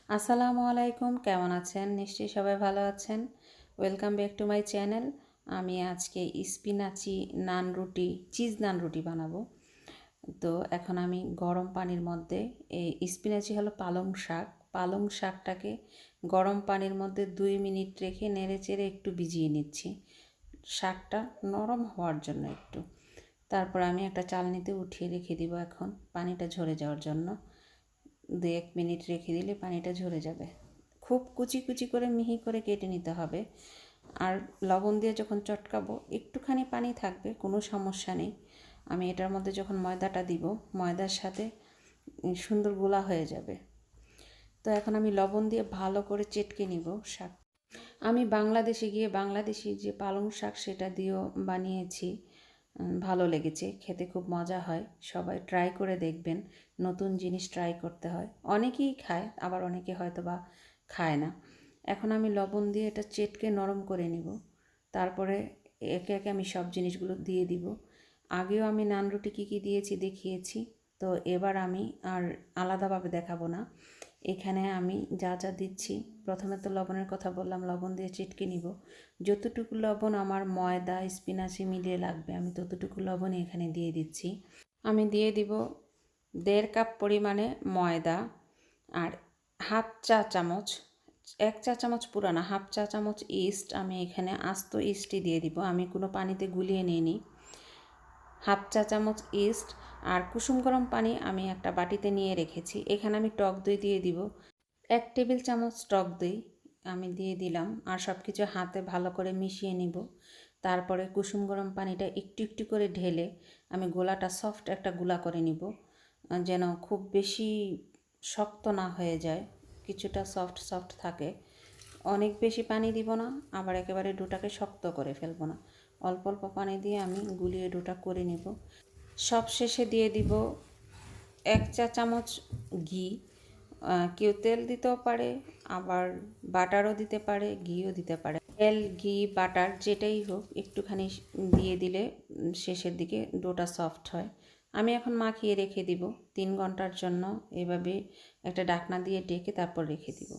আসসালামু আলাইকুম, কেমন আছেন? নিশ্চয়ই সবাই ভালো আছেন। Welcome back to my channel. আমি আজকে স্পিনাচি নান রুটি, চিজ নান রুটি বানাবো। তো এখন আমি গরম পানির মধ্যে স্পিনাচি হলো পালং শাক। পালং শাকটাকে গরম পানির মধ্যে 2 মিনিট রেখে নেড়েচেড়ে একটু ভিজিয়ে নিচ্ছি, শাকটা নরম হওয়ার জন্য একটু। তারপর আমি একটা চালনিতে উঠিয়ে রেখে দিব এখন পানিটা ঝরে যাওয়ার জন্য। 2-1 মিনিট রেখে দিলে পানিটা ঝরে যাবে। খুব কুচি কুচি করে মিহি করে কেটে নিতে হবে। আর লবণ দিয়ে যখন চটকাবো একটুখানি পানি থাকবে, কোনো সমস্যা নেই। আমি এটার মধ্যে যখন ময়দাটা দিব, ময়দার সাথে সুন্দর গোলা হয়ে যাবে। তো এখন আমি লবণ দিয়ে ভালো করে চেটকে নিব শাক। আমি বাংলাদেশে গিয়ে বাংলাদেশি যে পালং শাক সেটা দিয়েও বানিয়েছি, ভালো লেগেছে, খেতে খুব মজা হয়। সবাই ট্রাই করে দেখবেন, নতুন জিনিস ট্রাই করতে হয়। অনেকেই খায়, আবার অনেকে হয়তো বা খায় না। এখন আমি লবণ দিয়ে এটা চেটকে নরম করে নিব। তারপরে একে একে আমি সব জিনিসগুলো দিয়ে দিব। আগেও আমি নান রুটি কী কী দিয়েছি দেখিয়েছি, তো এবার আমি আর আলাদাভাবে দেখাবো না। এখানে আমি যা যা দিচ্ছি, প্রথমে তো লবণের কথা বললাম, লবণ দিয়ে চিটকে নিব। যতটুকু লবণ আমার ময়দা স্পিনাচি মিলিয়ে লাগবে আমি ততটুকু লবণ এখানে দিয়ে দিচ্ছি। আমি দিয়ে দিব 1.5 কাপ পরিমাণে ময়দা, আর হাফ চা চামচ, 1 চা চামচ পুরো না, হাফ চা চামচ ইস্ট। আমি এখানে আস্ত ইস্টই দিয়ে দিব, আমি কোনো পানিতে গুলিয়ে নিইনি। হাফ চা চামচ ইস্ট আর কুসুম গরম পানি আমি একটা বাটিতে নিয়ে রেখেছি। এখানে আমি টক দই দিয়ে দিব, 1 টেবিল চামচ টক দই আমি দিয়ে দিলাম। আর সব কিছু হাতে ভালো করে মিশিয়ে নিব। তারপরে কুসুম গরম পানিটা একটু একটু করে ঢেলে আমি গোলাটা সফট একটা গোলা করে নিব, যেন খুব বেশি শক্ত না হয়ে যায়, কিছুটা সফট সফট থাকে। অনেক বেশি পানি দিব না, আবার একেবারে ডোটাকে শক্ত করে ফেলবো না। অল্প অল্প পানি দিয়ে আমি গুলিয়ে ডোটা করে নিব। সব শেষে দিয়ে দিব 1 চা চামচ ঘি। কেউ তেল দিতেও পারে, আবার বাটারও দিতে পারে, ঘিও দিতে পারে। তেল, ঘি, বাটার যেটাই হোক একটুখানি দিয়ে দিলে শেষের দিকে ডোটা সফট হয়। আমি এখন মাখিয়ে রেখে দিব 3 ঘন্টার জন্য। এভাবে একটা ঢাকনা দিয়ে ঢেকে তারপর রেখে দিব।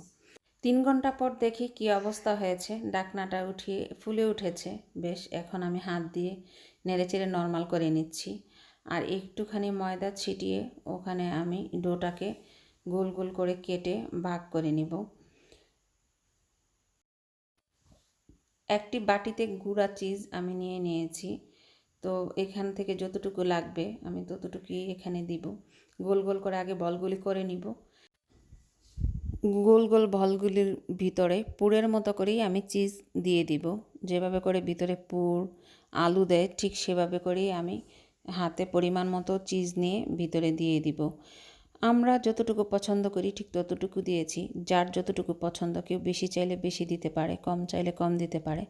3 ঘন্টা পর দেখি কি অবস্থা হয়েছে, ঢাকনাটা উঠিয়ে ফুলে উঠেছে বেশ। এখন আমি হাত দিয়ে নেড়েচেড়ে নরমাল করে নিচ্ছি। আর একটুখানি ময়দা ছিটিয়ে ওখানে আমি ডোটাকে গোল গোল করে কেটে ভাগ করে নিব। একটি বাটিতে গুঁড়া চিজ আমি নিয়ে নিয়েছি, তো এখান থেকে যতটুকু লাগবে আমি ততটুকুই এখানে দিব। গোল গোল করে আগে বলগুলি করে নিব। গোল গোল বলগুলির ভিতরে পুরের মতো করেই আমি চিজ দিয়ে দিব। যেভাবে করে ভিতরে পুর আলু দেয় ঠিক সেভাবে করেই আমি হাতে পরিমাণ মতো চিজ নিয়ে ভিতরে দিয়ে দিব। আমরা যতটুকু পছন্দ করি ঠিক ততটুকু দিয়েছি। যার যতটুকু পছন্দ, কেউ বেশি চাইলে বেশি দিতে পারে, কম চাইলে কম দিতে পারে।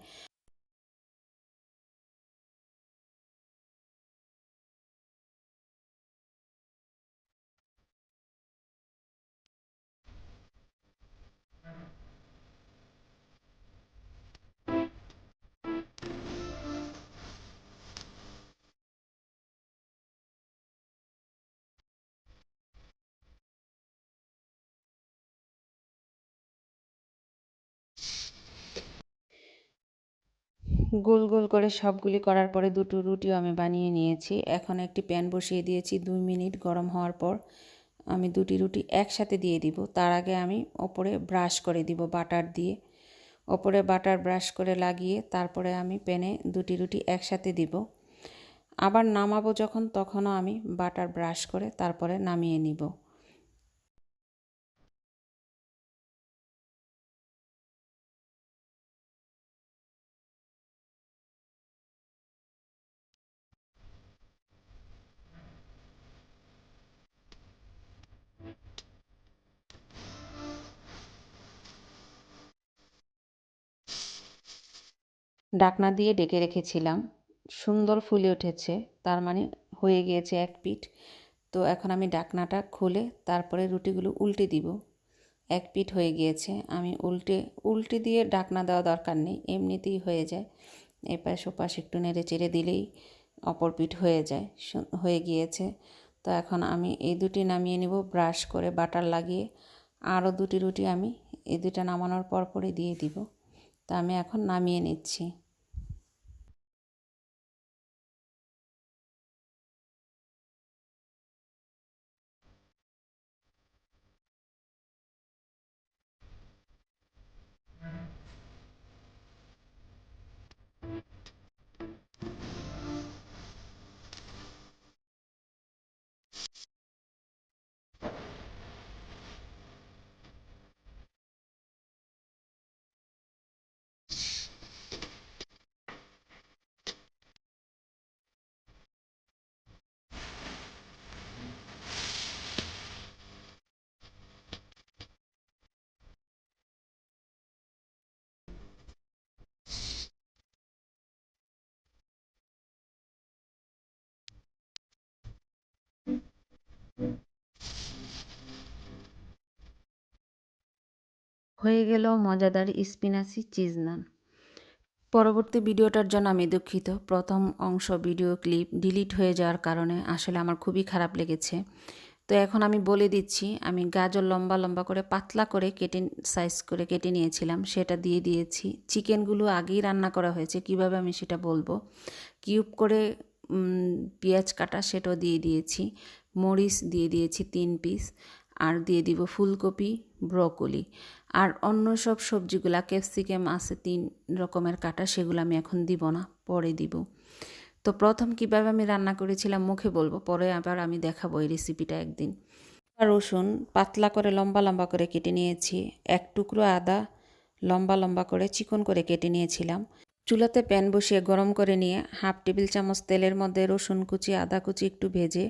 গোল গোল করে সবগুলি করার পরে দুটো রুটিও আমি বানিয়ে নিয়েছি। এখন একটি প্যান বসিয়ে দিয়েছি। 2 মিনিট গরম হওয়ার পর আমি দুটি রুটি একসাথে দিয়ে দিব। তার আগে আমি ওপরে ব্রাশ করে দিব বাটার দিয়ে। ওপরে বাটার ব্রাশ করে লাগিয়ে তারপরে আমি প্যানে দুটি রুটি একসাথে দিব। আবার নামাবো যখন, তখনও আমি বাটার ব্রাশ করে তারপরে নামিয়ে নিব। ঢাকনা দিয়ে ঢেকে রেখেছিলাম, সুন্দর ফুলে উঠেছে, তার মানে হয়ে গিয়েছে এক পিঠ। তো এখন আমি ঢাকনাটা খুলে তারপরে রুটিগুলো উল্টে দিব। এক পিঠ হয়ে গিয়েছে, আমি উল্টে দিয়ে ঢাকনা দেওয়া দরকার নেই, এমনিতেই হয়ে যায়। এপাশ ওপাশ একটু নেড়ে চেড়ে দিলেই অপর পিঠ হয়ে যায়, হয়ে গিয়েছে। তো এখন আমি এই দুটি নামিয়ে নিব ব্রাশ করে বাটার লাগিয়ে। আরও দুটি রুটি আমি এই দুটা নামানোর পরপরই দিয়ে দিব। তা আমি এখন নামিয়ে নিচ্ছি। হয়ে গেল মজাদার স্পিনাচি চিজ নান। পরবর্তী ভিডিওটার জন্য আমি দুঃখিত। প্রথম অংশ ভিডিও ক্লিপ ডিলিট হয়ে যাওয়ার কারণে আসলে আমার খুবই খারাপ লেগেছে। তো এখন আমি বলে দিচ্ছি, আমি গাজর লম্বা লম্বা করে পাতলা করে সাইজ করে কেটে নিয়েছিলাম, সেটা দিয়ে দিয়েছি। চিকেনগুলো আগেই রান্না করা হয়েছে, কিভাবে আমি সেটা বলবো। কিউব করে পেঁয়াজ কাটা সেটাও দিয়ে দিয়েছি। মরিচ দিয়ে দিয়েছি 3 পিস। আর দিয়ে দিব ফুলকপি, ব্রকলি। আর অন্য সব সবজিগুলা ক্যাপসিকাম আছে 3 রকমের কাটা, সেগুলো আমি এখন দিব না, পরে দিব। তো প্রথম কিভাবে আমি রান্না করেছিলাম মুখে বলবো, পরে আবার আমি দেখাবো এই রেসিপিটা একদিন। রসুন পাতলা করে লম্বা লম্বা করে কেটে নিয়েছি। 1 টুকরো আদা লম্বা লম্বা করে চিকন করে কেটে নিয়েছিলাম। চুলাতে প্যান বসিয়ে গরম করে নিয়ে 1/2 টেবিল চামচ তেলের মধ্যে রসুন কুচি, আদা কুচি একটু ভেজে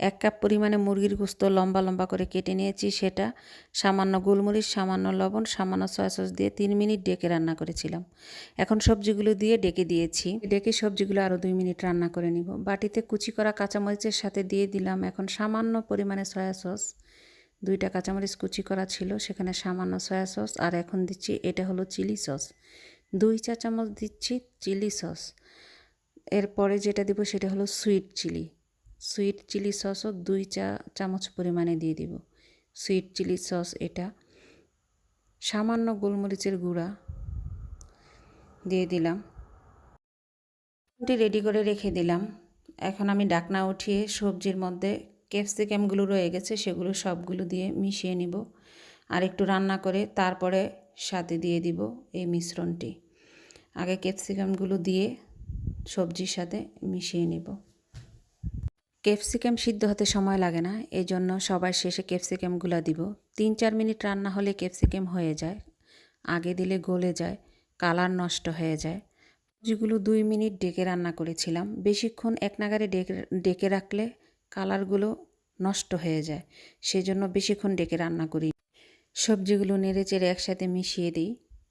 1 কাপ পরিমাণে মুরগির গোস্ত লম্বা লম্বা করে কেটে নিয়েছি, সেটা সামান্য গোলমরিচ, সামান্য লবণ, সামান্য সয়া সস দিয়ে 3 মিনিট ডেকে রান্না করেছিলাম। এখন সবজিগুলো দিয়ে ডেকে দিয়েছি। ডেকে সবজিগুলো আরও 2 মিনিট রান্না করে নিব। বাটিতে কুচি করা কাঁচামরিচের সাথে দিয়ে দিলাম এখন সামান্য পরিমাণে সয়া সস। 2টা কাঁচামরিচ কুচি করা ছিল, সেখানে সামান্য সয়া সস। আর এখন দিচ্ছি, এটা হলো চিলি সস, 2 চা চামচ দিচ্ছি চিলি সস। এরপরে যেটা দিব সেটা হলো সুইট চিলি সসও 2 চা চামচ পরিমাণে দিয়ে দিব। সুইট চিলি সস এটা। সামান্য গোলমরিচের গুঁড়া দিয়ে দিলাম। রেডি করে রেখে দিলাম। এখন আমি ঢাকনা উঠিয়ে সবজির মধ্যে ক্যাপসিকামগুলো রয়ে গেছে সেগুলো সবগুলো দিয়ে মিশিয়ে নিব। আর একটু রান্না করে তারপরে সাথে দিয়ে দিব এই মিশ্রণটি। আগে ক্যাপসিকামগুলো দিয়ে সবজির সাথে মিশিয়ে নেব। ক্যাপসিকাম সিদ্ধ হতে সময় লাগে না, এই জন্য সবার শেষে ক্যাপসিকামগুলো দিব। 3-4 মিনিট রান্না হলে ক্যাপসিকাম হয়ে যায়, আগে দিলে গলে যায়, কালার নষ্ট হয়ে যায়। যেগুলো 2 মিনিট ডেকে রান্না করেছিলাম, বেশিক্ষণ এক নাগারে ডেকে রাখলে কালারগুলো নষ্ট হয়ে যায়, সেজন্য বেশিক্ষণ ডেকে রান্না করি। সবজিগুলো নেড়ে চেড়ে একসাথে মিশিয়ে দিই।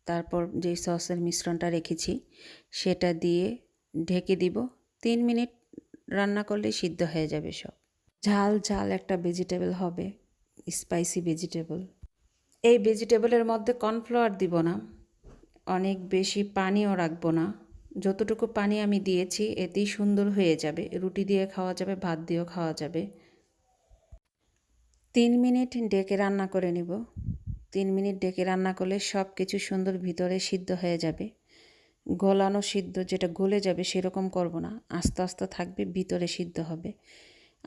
তারপর যে সসের মিশ্রণটা রেখেছি সেটা দিয়ে ঢেকে দিব। 3 মিনিট রান্না করলে সিদ্ধ হয়ে যাবে সব। ঝাল ঝাল একটা ভেজিটেবল হবে, স্পাইসি ভেজিটেবল। এই ভেজিটেবলের মধ্যে কর্নফ্লাওয়ার দিব না, অনেক বেশি পানিও রাখবো না। যতটুকু পানি আমি দিয়েছি এতেই সুন্দর হয়ে যাবে, রুটি দিয়ে খাওয়া যাবে, ভাত দিয়েও খাওয়া যাবে। 3 মিনিট ডেকে রান্না করে নিব। 3 মিনিট ডেকে রান্না করলে সব কিছু সুন্দর ভিতরে সিদ্ধ হয়ে যাবে। গলানো সিদ্ধ যেটা গলে যাবে সেরকম করব না, আস্তে আস্তে থাকবে, ভিতরে সিদ্ধ হবে।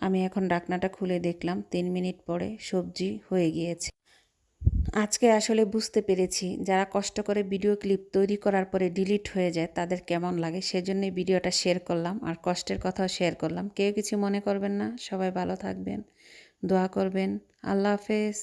আমি এখন ঢাকনাটা খুলে দেখলাম 3 মিনিট পরে সবজি হয়ে গিয়েছে। আজকে আসলে বুঝতে পেরেছি যারা কষ্ট করে ভিডিও ক্লিপ তৈরি করার পরে ডিলিট হয়ে যায় তাদের কেমন লাগে, সেজন্যই ভিডিওটা শেয়ার করলাম আর কষ্টের কথাও শেয়ার করলাম। কেউ কিছু মনে করবেন না, সবাই ভালো থাকবেন, দোয়া করবেন। আল্লাহ হাফেজ।